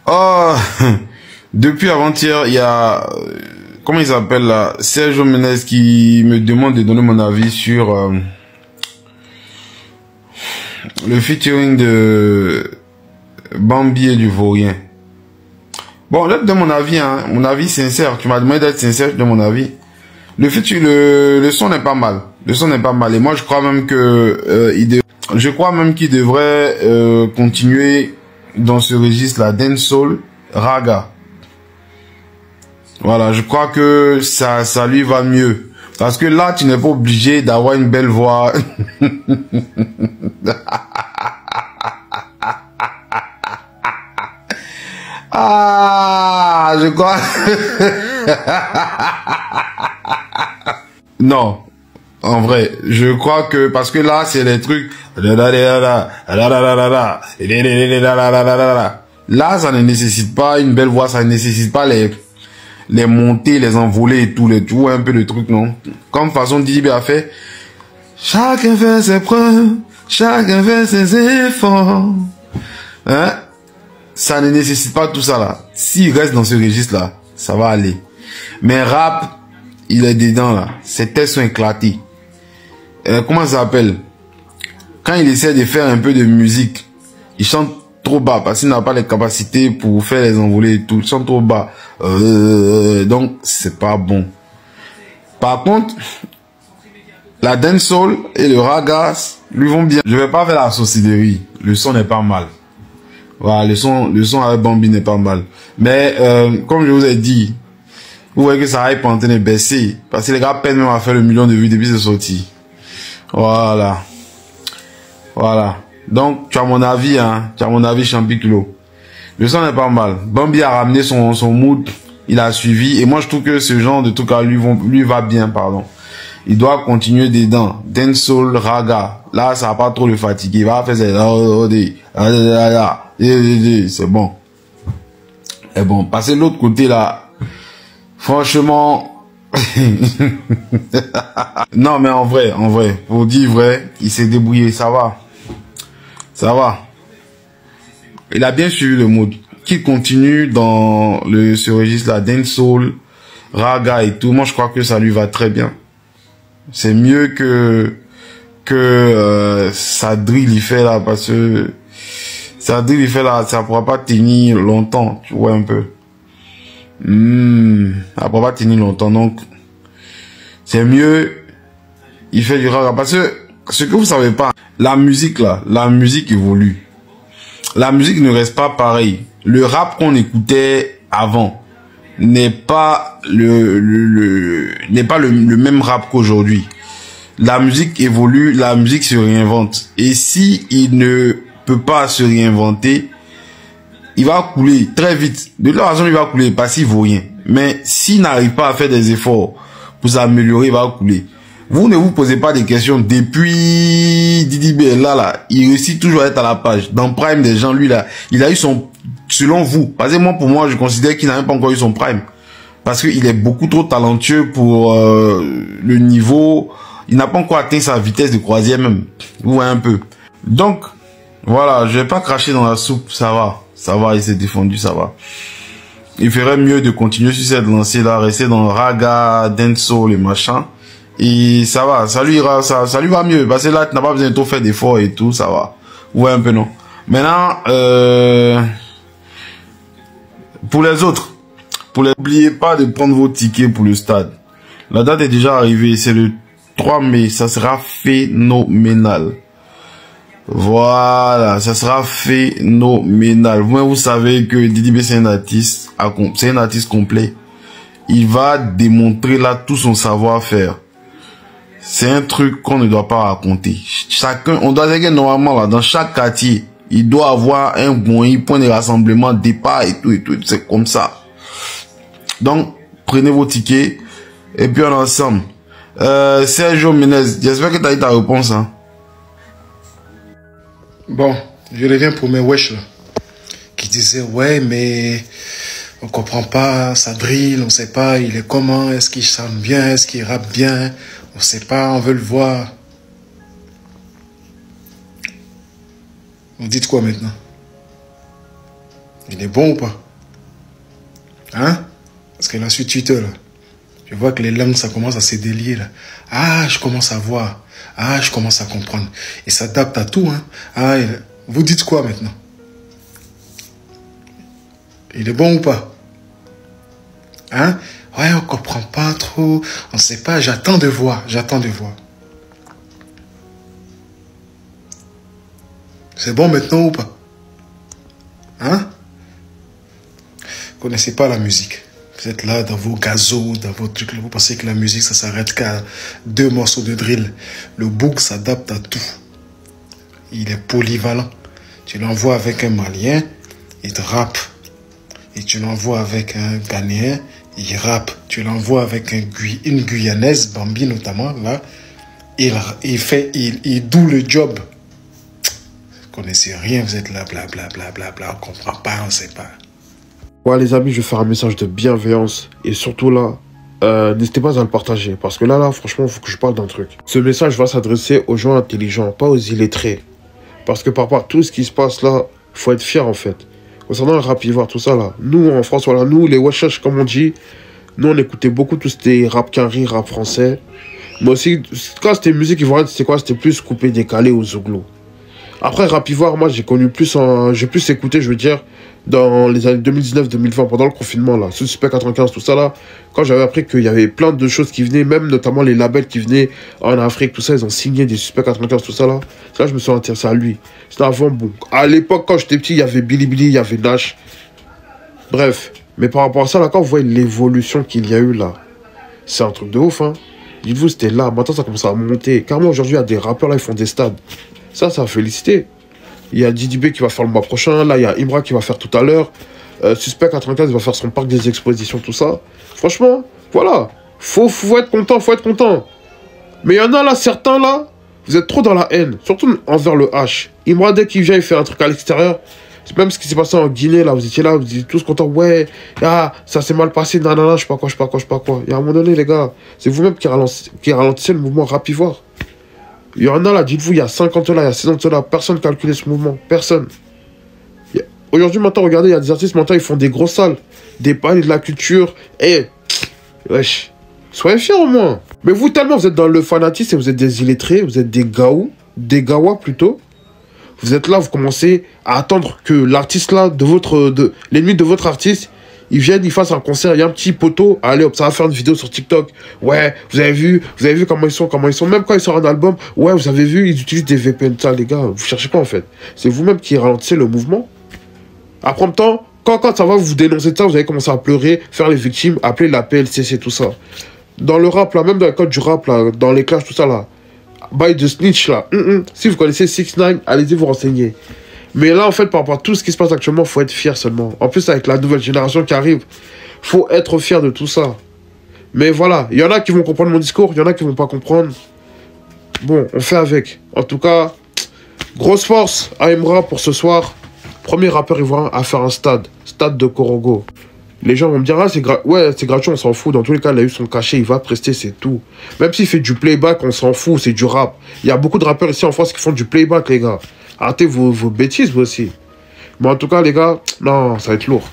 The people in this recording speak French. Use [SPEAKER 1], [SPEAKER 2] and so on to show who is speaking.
[SPEAKER 1] Oh, depuis avant-hier, il y a, comment il s'appelle là, Sergio Menez qui me demande de donner mon avis sur le featuring de Bambi et du Vaurien. Bon, là, je donne mon avis, hein, mon avis sincère. Tu m'as demandé d'être sincère, je donne mon avis. Le son n'est pas mal. Le son n'est pas mal. Et moi, je crois même que qu'il devrait continuer dans ce registre-là, dancehall, raga. Voilà, je crois que ça lui va mieux. Parce que là, tu n'es pas obligé d'avoir une belle voix. Ah, je crois. Non, en vrai, je crois que parce que là, c'est les trucs. Là, ça ne nécessite pas une belle voix, ça ne nécessite pas les montées, les envolées et tout, tu vois un peu le truc, non? Comme façon Didi B a fait. Chacun fait ses preuves, chacun fait ses efforts. Hein? Ça ne nécessite pas tout ça là. S'il reste dans ce registre là, ça va aller. Mais rap, il est dedans là. Ses textes sont éclatés. Comment ça s'appelle? Quand il essaie de faire un peu de musique, il chante trop bas parce qu'il n'a pas les capacités pour faire les envolées et tout. Il chante trop bas. Donc, c'est pas bon. Par contre, la dancehall et le raga lui vont bien. Je vais pas faire la saucillerie. Le son n'est pas mal. Voilà, le son avec Bambi n'est pas mal. Mais, comme je vous ai dit, vous voyez que ça hype en train de baisser. Parce que les gars peinent même à faire le million de vues depuis c'est sorti. Voilà. Voilà. Donc, tu as mon avis, hein. Tu as mon avis, Champiclo. Le son n'est pas mal. Bambi a ramené son mood. Il a suivi. Et moi, je trouve que ce genre de truc à lui va bien, pardon. Il doit continuer dedans. Dancehall, raga. Là, ça va pas trop le fatiguer. Il va faire c'est bon. Et bon, passer de l'autre côté, là. Franchement. Non, mais en vrai, pour dire vrai, il s'est débrouillé. Ça va. Ça va. Il a bien suivi le mood. Qu'il continue dans ce registre-là, dancehall, raga et tout. Moi, je crois que ça lui va très bien. C'est mieux que sa drill il fait là, parce que sa drill il fait là, ça pourra pas tenir longtemps, tu vois un peu. Ça pourra pas tenir longtemps, donc c'est mieux il fait du raga, parce que ce que vous savez pas, la musique là, la musique évolue. La musique ne reste pas pareille. Le rap qu'on écoutait avant n'est pas le même rap qu'aujourd'hui. La musique évolue, la musique se réinvente. Et si il ne peut pas se réinventer, il va couler très vite. De toute façon, il va couler parce qu'il vaut rien. Mais s'il n'arrive pas à faire des efforts pour s'améliorer, il va couler. Vous ne vous posez pas des questions. Depuis Didi B, là, il réussit toujours à être à la page. Dans Prime des gens, lui, là, il a eu son, selon vous, parce que moi, pour moi, je considère qu'il n'a même pas encore eu son Prime. Parce qu'il est beaucoup trop talentueux pour le niveau. Il n'a pas encore atteint sa vitesse de croisière même. Vous voyez un peu. Donc, voilà, je vais pas cracher dans la soupe, ça va. Ça va, il s'est défendu, ça va. Il ferait mieux de continuer sur cette lancée-là, rester dans raga, dancehall et machin. Et ça va, ça lui va mieux. Parce que là, tu n'as pas besoin de trop faire d'efforts et tout, ça va. Vous voyez un peu, non? Maintenant, pour les autres, n'oubliez pas de prendre vos tickets pour le stade. La date est déjà arrivée, c'est le 3 mai, ça sera phénoménal. Voilà, ça sera phénoménal. Vous savez que Didi B c'est un artiste complet. Il va démontrer là tout son savoir-faire. C'est un truc qu'on ne doit pas raconter. Chacun, on doit dire que normalement là, dans chaque quartier, il doit avoir un bon point de rassemblement, départ et tout, c'est comme ça. Donc, prenez vos tickets et puis on est ensemble. Sergio Menez, j'espère que tu as eu ta réponse. Hein.
[SPEAKER 2] Bon, je reviens pour mes wesh là. Qui disaient, ouais, mais on comprend pas sa drill, on sait pas, il est comment, est-ce qu'il chante bien, est-ce qu'il rappe bien, on sait pas, on veut le voir. Vous dites quoi maintenant? Il est bon ou pas? Hein? Parce que là, sur Twitter, là, je vois que les langues, ça commence à se délier, là. Ah, je commence à voir. Ah, je commence à comprendre. Et ça s'adapte à tout, hein. Ah, vous dites quoi maintenant? Il est bon ou pas? Hein? Ouais, on comprend pas trop. On sait pas. J'attends de voir. J'attends de voir. C'est bon maintenant ou pas? Hein? Vous connaissez pas la musique. Vous êtes là dans vos gazos, dans vos trucs. Vous pensez que la musique, ça s'arrête qu'à 2 morceaux de drill. Le book s'adapte à tout. Il est polyvalent. Tu l'envoies avec un Malien, il te rappe. Et tu l'envoies avec un Ghanéen, il rappe. Tu l'envoies avec une Guyanaise, Bambi notamment, là, il doux le job. Vous connaissez rien, vous êtes là, blablabla, on comprend pas, on sait pas.
[SPEAKER 3] Ouais les amis, je vais faire un message de bienveillance et surtout là, n'hésitez pas à le partager parce que là franchement, il faut que je parle d'un truc. Ce message va s'adresser aux gens intelligents, pas aux illettrés. Parce que par rapport à tout ce qui se passe là, il faut être fier en fait. Concernant le rap ivoire, tout ça là, nous en France, voilà, nous les wesh comme on dit, nous on écoutait beaucoup tout ce rap quinri, rap français. Mais aussi, quand c'était musique ivoirienne, c'était quoi? C'était plus coupé, décalé ou zouglo. Après, rap ivoire, moi, j'ai connu plus j'ai plus écouté, je veux dire, dans les années 2019-2020, pendant le confinement, là, sous Suspect 95, tout ça, là, quand j'avais appris qu'il y avait plein de choses qui venaient, même notamment les labels qui venaient en Afrique, tout ça, ils ont signé des Suspect 95, tout ça, là. Là, je me suis intéressé à lui. C'était avant, bon. À l'époque, quand j'étais petit, il y avait Billy Billy, il y avait Nash. Bref. Mais par rapport à ça, là, quand vous voyez l'évolution qu'il y a eu, là, c'est un truc de ouf, hein. Dites-vous, c'était là. Maintenant, ça commence à monter. Carrément, aujourd'hui, il y a des rappeurs, là, ils font des stades. Ça a félicité. Il y a Didi B qui va faire le mois prochain. Là, il y a Imra qui va faire tout à l'heure. Suspect 95 va faire son parc des expositions, tout ça. Franchement, voilà. Faut être content, faut être content. Mais il y en a là, certains là, vous êtes trop dans la haine. Surtout envers le H. Imra, dès qu'il vient, il fait un truc à l'extérieur. C'est même ce qui s'est passé en Guinée, là. Vous étiez là, vous étiez tous contents. Ouais, ah, ça s'est mal passé. Nanana, je sais pas quoi, je sais pas quoi, je sais pas quoi. Et à un moment donné, les gars, c'est vous-même qui ralentissez le mouvement rap ivoire. Il y en a là, dites-vous, il y a 50 ans là, il y a 6 ans de cela, personne ne calculait ce mouvement, personne. Aujourd'hui, maintenant, regardez, il y a des artistes, maintenant, ils font des grosses salles, des palais de la culture, et... wesh, soyez fiers au moins. Mais vous, tellement, vous êtes dans le fanatisme, et vous êtes des illettrés, vous êtes des gaous, des gawas plutôt. Vous êtes là, vous commencez à attendre que l'artiste là, l'ennemi de votre artiste, ils viennent, ils fassent un concert, il y a un petit poteau, allez hop, ça va faire une vidéo sur TikTok. Ouais, vous avez vu comment ils sont, même quand ils sortent un album, ouais, vous avez vu, ils utilisent des VPN, ça les gars, vous cherchez quoi en fait? C'est vous-même qui ralentissez le mouvement. Après en même temps, quand ça va vous dénoncer de ça, vous allez commencer à pleurer, faire les victimes, appeler la PLCC, tout ça. Dans le rap là, même dans le code du rap là, dans les clashs, tout ça là, by the snitch là, si vous connaissez 6ix9ine, allez-y vous renseigner. Mais là, en fait, par rapport à tout ce qui se passe actuellement, il faut être fier seulement. En plus, avec la nouvelle génération qui arrive, il faut être fier de tout ça. Mais voilà, il y en a qui vont comprendre mon discours, il y en a qui vont pas comprendre. Bon, on fait avec. En tout cas, grosse force à Imra pour ce soir. Premier rappeur ivoirien à faire un stade de Korogo. Les gens vont me dire, ah, c'est gratuit, on s'en fout. Dans tous les cas, il a eu son cachet, il va prester, c'est tout. Même s'il fait du playback, on s'en fout, c'est du rap. Il y a beaucoup de rappeurs ici en France qui font du playback, les gars. Arrêtez vos bêtises, vous aussi. Mais en tout cas, les gars, non, ça va être lourd.